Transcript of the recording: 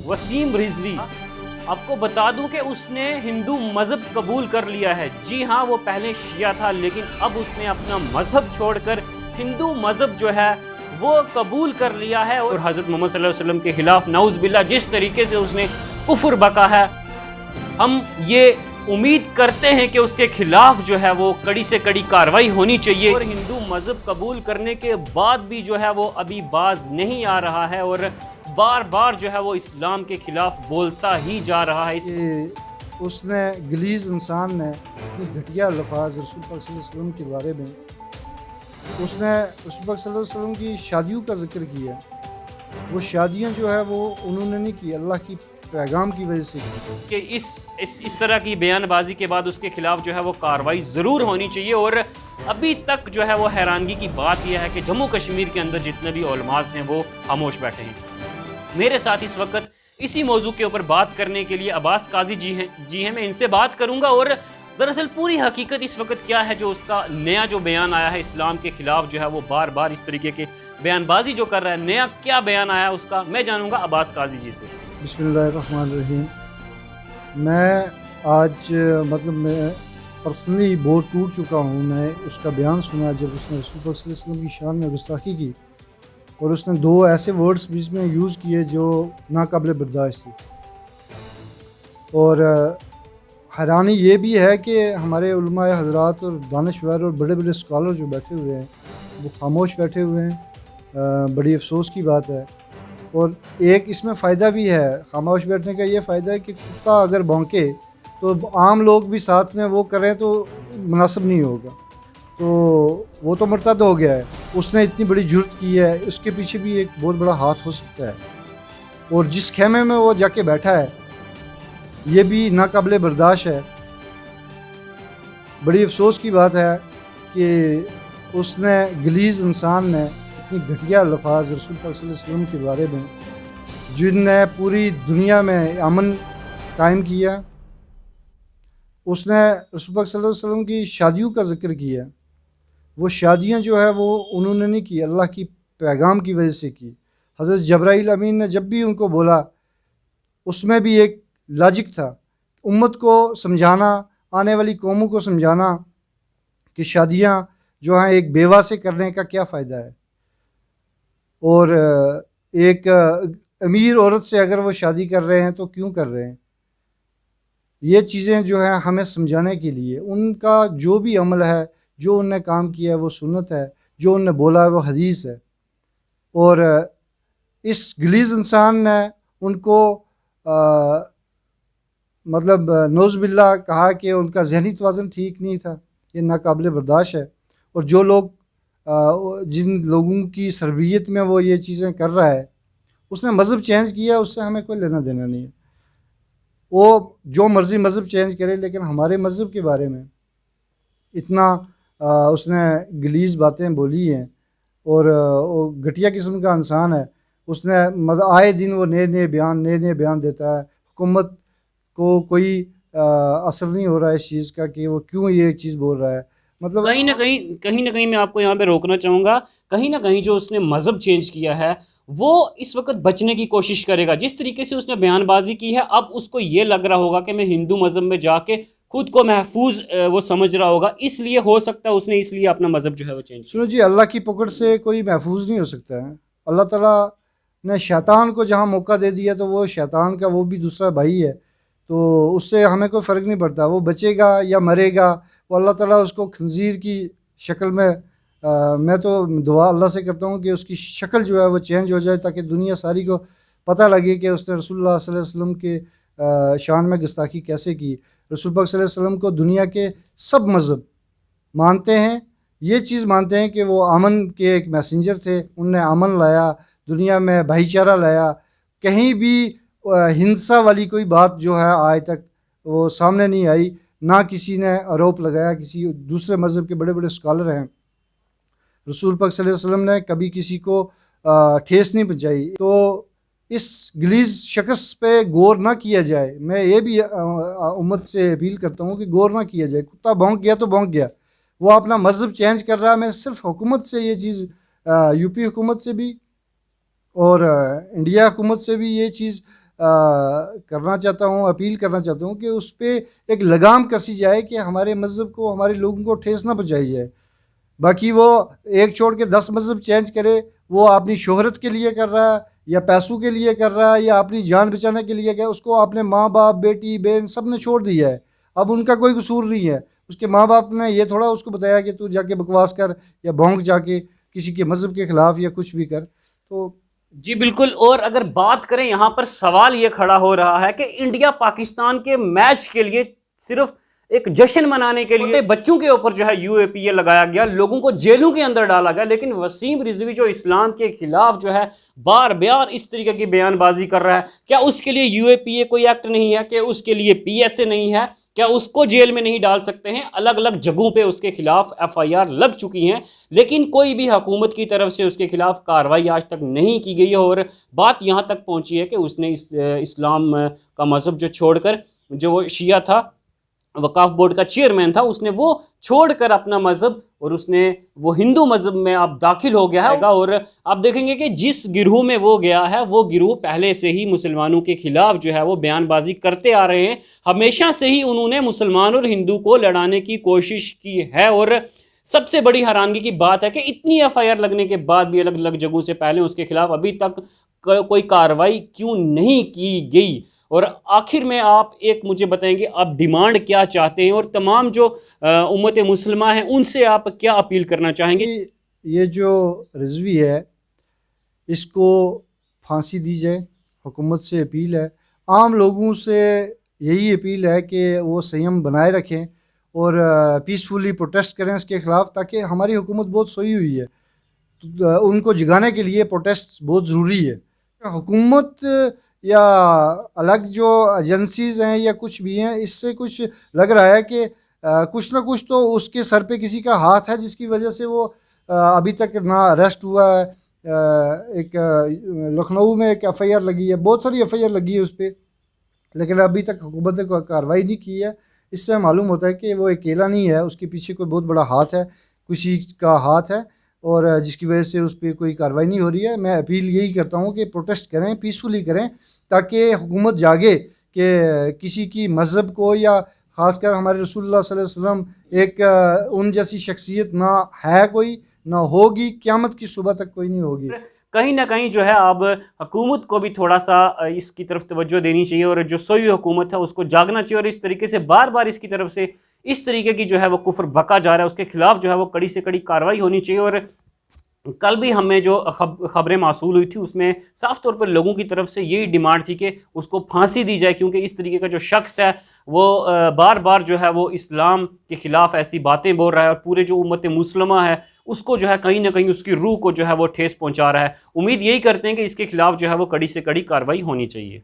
وسیم رضوی، آپ کو بتا دوں کہ اس نے ہندو مذہب قبول کر لیا ہے۔ جی ہاں، وہ پہلے شیعہ تھا لیکن اب اس نے اپنا مذہب چھوڑ کر ہندو مذہب جو ہے وہ قبول کر لیا ہے، اور حضرت محمد صلی اللہ علیہ وسلم کے خلاف نعوذ باللہ جس طریقے سے اس نے کفر بکا ہے، ہم یہ امید کرتے ہیں کہ اس کے خلاف جو ہے وہ کڑی سے کڑی کارروائی ہونی چاہیے۔ اور ہندو مذہب قبول کرنے کے بعد بھی جو ہے وہ ابھی باز نہیں آ رہا ہے اور بار بار جو ہے وہ اسلام کے خلاف بولتا ہی جا رہا ہے۔ اس نے غلیظ انسان نے اتنی گھٹیا الفاظ رسول پاک صلی اللہ علیہ وسلم کے بارے میں، اس نے رسول پاک صلی اللہ علیہ وسلم کی شادیوں کا ذکر کیا۔ وہ شادیاں جو ہے وہ انہوں نے نہیں کی، اللہ کی پیغام کی وجہ سے کی۔ کہ اس طرح کی بیان بازی کے بعد اس کے خلاف جو ہے وہ کارروائی ضرور ہونی چاہیے۔ اور ابھی تک جو ہے وہ حیرانگی کی بات یہ ہے کہ جموں کشمیر کے اندر جتنے بھی علماء ہیں وہ خاموش بیٹھے ہیں۔ میرے ساتھ اس وقت اسی موضوع کے اوپر بات کرنے کے لیے عباس قاضی جی ہیں، میں ان سے بات کروں گا اور دراصل پوری حقیقت اس وقت کیا ہے جو اس کا نیا جو بیان آیا ہے اسلام کے خلاف جو ہے وہ بار بار اس طریقے کے بیان بازی جو کر رہا ہے، نیا کیا بیان آیا ہے اس کا، میں جانوں گا عباس قاضی جی سے۔ بسم اللہ الرحمن الرحیم۔ میں آج میں پرسنلی بہت ٹوٹ چکا ہوں۔ میں اس کا بیان سنا جب اس نے رسول پاک صلی اللہ علیہ وسلم کی شان میں گستاخی کی، اور اس نے دو ایسے ورڈز بیچ میں یوز کیے جو ناقابل برداشت تھی۔ اور حیرانی یہ بھی ہے کہ ہمارے علماء حضرات اور دانشور اور بڑے بڑے اسکالر جو بیٹھے ہوئے ہیں وہ خاموش بیٹھے ہوئے ہیں۔ بڑی افسوس کی بات ہے۔ اور ایک اس میں فائدہ بھی ہے، خاموش بیٹھنے کا یہ فائدہ ہے کہ کتا اگر بھونکے تو عام لوگ بھی ساتھ میں وہ کریں تو مناسب نہیں ہوگا، تو وہ تو مرتد ہو گیا ہے۔ اس نے اتنی بڑی جرت کی ہے، اس کے پیچھے بھی ایک بہت بڑا ہاتھ ہو سکتا ہے، اور جس خیمے میں وہ جا کے بیٹھا ہے یہ بھی ناقابل برداشت ہے۔ بڑی افسوس کی بات ہے کہ اس نے غلیظ انسان نے اتنی گھٹیا الفاظ رسول پاک صلی اللہ علیہ وسلم کے بارے میں، جن نے پوری دنیا میں امن قائم کیا، اس نے رسول پاک صلی اللہ علیہ وسلم کی شادیوں کا ذکر کیا۔ وہ شادیاں جو ہے وہ انہوں نے نہیں کی، اللہ کی پیغام کی وجہ سے کی۔ حضرت جبرائیل امین نے جب بھی ان کو بولا اس میں بھی ایک لاجک تھا، امت کو سمجھانا، آنے والی قوموں کو سمجھانا کہ شادیاں جو ہیں ایک بیوہ سے کرنے کا کیا فائدہ ہے، اور ایک امیر عورت سے اگر وہ شادی کر رہے ہیں تو کیوں کر رہے ہیں۔ یہ چیزیں جو ہیں ہمیں سمجھانے کے لیے، ان کا جو بھی عمل ہے، جو انہوں نے کام کیا ہے وہ سنت ہے، جو انہوں نے بولا ہے وہ حدیث ہے۔ اور اس غلیظ انسان نے ان کو نعوذ باللہ کہا کہ ان کا ذہنی توازن ٹھیک نہیں تھا، یہ ناقابل برداشت ہے۔ اور جو لوگ جن لوگوں کی سربیت میں وہ یہ چیزیں کر رہا ہے، اس نے مذہب چینج کیا، اس سے ہمیں کوئی لینا دینا نہیں ہے۔ وہ جو مرضی مذہب چینج کرے، لیکن ہمارے مذہب کے بارے میں اتنا اس نے غلیظ باتیں بولی ہیں، اور وہ گھٹیا قسم کا انسان ہے۔ اس نے آئے دن وہ نئے نئے بیان دیتا ہے۔ حکومت کو کوئی اثر نہیں ہو رہا ہے اس چیز کا کہ وہ کیوں یہ چیز بول رہا ہے۔ کہیں نہ کہیں میں آپ کو یہاں پہ روکنا چاہوں گا، کہیں نہ کہیں جو اس نے مذہب چینج کیا ہے وہ اس وقت بچنے کی کوشش کرے گا۔ جس طریقے سے اس نے بیان بازی کی ہے، اب اس کو یہ لگ رہا ہوگا کہ میں ہندو مذہب میں جا کے خود کو محفوظ وہ سمجھ رہا ہوگا، اس لیے ہو سکتا ہے اس نے اس لیے اپنا مذہب جو ہے وہ چینج کیا۔ سنو جی، اللہ کی پکڑ سے کوئی محفوظ نہیں ہو سکتا ہے۔ اللہ تعالیٰ نے شیطان کو جہاں موقع دے دیا تو وہ شیطان کا وہ بھی دوسرا بھائی ہے، تو اس سے ہمیں کوئی فرق نہیں پڑتا، وہ بچے گا یا مرے گا، وہ اللہ تعالیٰ اس کو خنزیر کی شکل میں میں تو دعا اللہ سے کرتا ہوں کہ اس کی شکل جو ہے وہ چینج ہو جائے، تاکہ دنیا ساری کو پتہ لگے کہ اس نے رسول اللہ صلی اللہ علیہ وسلم کے شان میں گستاخی کیسے کی۔ رسول پاک صلی اللہ علیہ وسلم کو دنیا کے سب مذہب مانتے ہیں، یہ چیز مانتے ہیں کہ وہ امن کے ایک میسنجر تھے، انہوں نے امن لایا، دنیا میں بھائی چارہ لایا۔ کہیں بھی ہنسا والی کوئی بات جو ہے آج تک وہ سامنے نہیں آئی، نہ کسی نے آروپ لگایا۔ کسی دوسرے مذہب کے بڑے بڑے اسکالر ہیں، رسول پاک صلی اللہ علیہ وسلم نے کبھی کسی کو ٹھیس نہیں پہنچائی۔ تو اس غلیظ شخص پہ غور نہ کیا جائے۔ میں یہ بھی امت سے اپیل کرتا ہوں کہ غور نہ کیا جائے۔ کتا بھونک گیا تو بھونک گیا، وہ اپنا مذہب چینج کر رہا ہے۔ میں صرف حکومت سے یہ چیز، یو پی حکومت سے بھی اور انڈیا حکومت سے بھی یہ چیز کرنا چاہتا ہوں، اپیل کرنا چاہتا ہوں کہ اس پہ ایک لگام کسی جائے کہ ہمارے مذہب کو، ہمارے لوگوں کو ٹھیس نہ پہنچائی جائے۔ باقی وہ ایک چھوڑ کے 10 مذہب چینج کرے، وہ اپنی شہرت کے لیے کر رہا ہے یا پیسوں کے لیے کر رہا ہے یا اپنی جان بچانے کے لیے کر، اس کو اپنے ماں باپ، بیٹی بہن سب نے چھوڑ دیا ہے۔ اب ان کا کوئی قصور نہیں ہے، اس کے ماں باپ نے یہ تھوڑا اس کو بتایا کہ تو جا کے بکواس کر یا بھونک جا کے کسی کے مذہب کے خلاف یا کچھ بھی کر۔ تو جی بالکل، اور اگر بات کریں یہاں پر سوال یہ کھڑا ہو رہا ہے کہ انڈیا پاکستان کے میچ کے لیے صرف ایک جشن منانے کے لیے بچوں کے اوپر جو ہے UAPA لگایا گیا، لوگوں کو جیلوں کے اندر ڈالا گیا، لیکن وسیم رضوی جو اسلام کے خلاف جو ہے بار بار اس طریقے کی بیان بازی کر رہا ہے، کیا اس کے لیے UAPA کوئی ایکٹ نہیں ہے؟ کہ اس کے لیے PSA نہیں ہے؟ کیا اس کو جیل میں نہیں ڈال سکتے ہیں؟ الگ الگ جگہوں پہ اس کے خلاف FIR لگ چکی ہیں، لیکن کوئی بھی حکومت کی طرف سے اس کے خلاف کارروائی آج تک نہیں کی گئی ہے، اور بات یہاں تک پہنچی ہے کہ اس نے اسلام کا مذہب جو چھوڑ کر، جو وہ شیعہ تھا، وقاف بورڈ کا چیئرمین تھا، اس نے وہ چھوڑ کر اپنا مذہب اور اس نے وہ ہندو مذہب میں اب داخل ہو گیا ہے، اور آپ دیکھیں گے کہ جس گروہ میں وہ گیا ہے وہ گروہ پہلے سے ہی مسلمانوں کے خلاف جو ہے وہ بیان بازی کرتے آ رہے ہیں، ہمیشہ سے ہی انہوں نے مسلمان اور ہندو کو لڑانے کی کوشش کی ہے۔ اور سب سے بڑی حیرانگی کی بات ہے کہ اتنی FIR لگنے کے بعد بھی الگ الگ جگہوں سے پہلے اس کے خلاف ابھی تک کوئی کارروائی کیوں نہیں کی گئی؟ اور آخر میں آپ ایک مجھے بتائیں گے آپ ڈیمانڈ کیا چاہتے ہیں، اور تمام جو امت مسلمہ ہیں ان سے آپ کیا اپیل کرنا چاہیں گے؟ یہ جو رضوی ہے اس کو پھانسی دی جائے، حکومت سے اپیل ہے، عام لوگوں سے یہی اپیل ہے کہ وہ سیم بنائے رکھیں اور پیسفلی پروٹیسٹ کریں اس کے خلاف، تاکہ ہماری حکومت بہت سوئی ہوئی ہے، ان کو جگانے کے لیے پروٹیسٹ بہت ضروری ہے۔ حکومت یا الگ جو ایجنسیز ہیں یا کچھ بھی ہیں، اس سے کچھ لگ رہا ہے کہ کچھ نہ کچھ تو اس کے سر پہ کسی کا ہاتھ ہے، جس کی وجہ سے وہ ابھی تک نہ اریسٹ ہوا ہے۔ ایک لکھنؤ میں ایک FIR لگی ہے، بہت ساری FIR لگی ہے اس پہ، لیکن ابھی تک حکومت نے کوئی کارروائی نہیں کی ہے۔ اس سے معلوم ہوتا ہے کہ وہ اکیلا نہیں ہے، اس کے پیچھے کوئی بہت بڑا ہاتھ ہے، کسی کا ہاتھ ہے، اور جس کی وجہ سے اس پہ کوئی کارروائی نہیں ہو رہی ہے۔ میں اپیل یہی کرتا ہوں کہ پروٹیسٹ کریں، پیسفلی کریں، تاکہ حکومت جاگے کہ کسی کی مذہب کو، یا خاص کر ہمارے رسول اللہ صلی اللہ علیہ وسلم ایک ان جیسی شخصیت نہ ہے کوئی، نہ ہوگی، قیامت کی صبح تک کوئی نہیں ہوگی۔ کہیں نہ کہیں جو ہے اب حکومت کو بھی تھوڑا سا اس کی طرف توجہ دینی چاہیے، اور جو سوئی حکومت ہے اس کو جاگنا چاہیے، اور اس طریقے سے بار بار اس کی طرف سے اس طریقے کی جو ہے وہ کفر بکا جا رہا ہے، اس کے خلاف جو ہے وہ کڑی سے کڑی کارروائی ہونی چاہیے۔ اور کل بھی ہمیں جو خبریں موصول ہوئی تھی اس میں صاف طور پر لوگوں کی طرف سے یہی ڈیمانڈ تھی کہ اس کو پھانسی دی جائے، کیونکہ اس طریقے کا جو شخص ہے وہ بار بار جو ہے وہ اسلام کے خلاف ایسی باتیں بول رہا ہے، اور پورے جو امت مسلمہ ہے اس کو جو ہے کہیں نہ کہیں اس کی روح کو جو ہے وہ ٹھیس پہنچا رہا ہے۔ امید یہی کرتے ہیں کہ اس کے خلاف جو ہے وہ کڑی سے کڑی کارروائی ہونی چاہیے۔